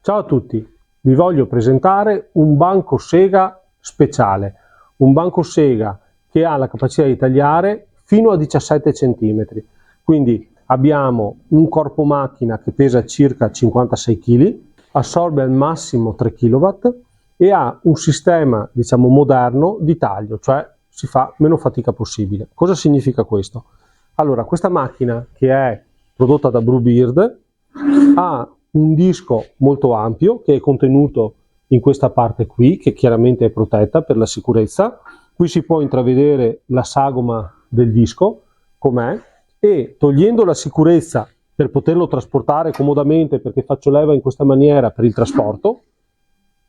Ciao a tutti, vi voglio presentare un banco sega speciale, un banco sega che ha la capacità di tagliare fino a 17 cm, quindi abbiamo un corpo macchina che pesa circa 56 kg, assorbe al massimo 3 kW e ha un sistema diciamo moderno di taglio, cioè si fa meno fatica possibile. Cosa significa questo? Allora, questa macchina che è prodotta da Bluebird ha un disco molto ampio che è contenuto in questa parte qui, che chiaramente è protetta per la sicurezza. Qui si può intravedere la sagoma del disco com'è, e togliendo la sicurezza per poterlo trasportare comodamente, perché faccio leva in questa maniera per il trasporto,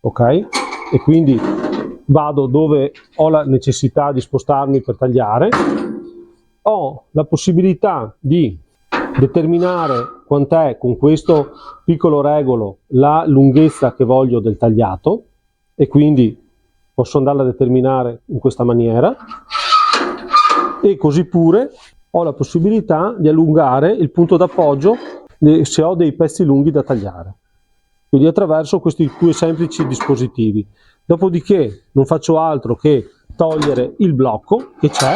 ok? E quindi vado dove ho la necessità di spostarmi per tagliare, ho la possibilità di determinare quant'è con questo piccolo regolo la lunghezza che voglio del tagliato, e quindi posso andarla a determinare in questa maniera, e così pure ho la possibilità di allungare il punto d'appoggio se ho dei pezzi lunghi da tagliare, quindi attraverso questi due semplici dispositivi. Dopodiché non faccio altro che togliere il blocco che c'è.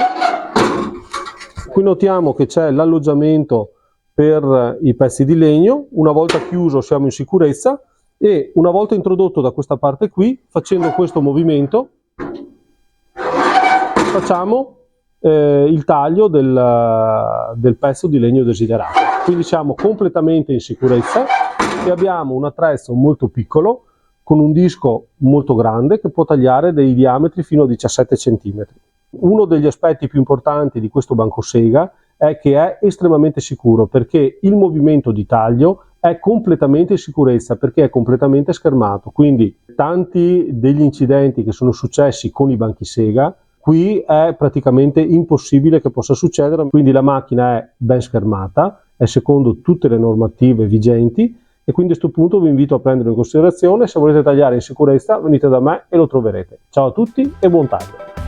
Qui notiamo che c'è l'alloggiamento per i pezzi di legno. Una volta chiuso siamo in sicurezza, e una volta introdotto da questa parte qui, facendo questo movimento facciamo il taglio del pezzo di legno desiderato. Quindi siamo completamente in sicurezza e abbiamo un attrezzo molto piccolo con un disco molto grande che può tagliare dei diametri fino a 17 cm. Uno degli aspetti più importanti di questo banco sega è che è estremamente sicuro, perché il movimento di taglio è completamente in sicurezza, perché è completamente schermato. Quindi tanti degli incidenti che sono successi con i banchi sega, qui è praticamente impossibile che possa succedere. Quindi la macchina è ben schermata, è secondo tutte le normative vigenti, e quindi a questo punto vi invito a prenderlo in considerazione. Se volete tagliare in sicurezza venite da me e lo troverete. Ciao a tutti e buon taglio!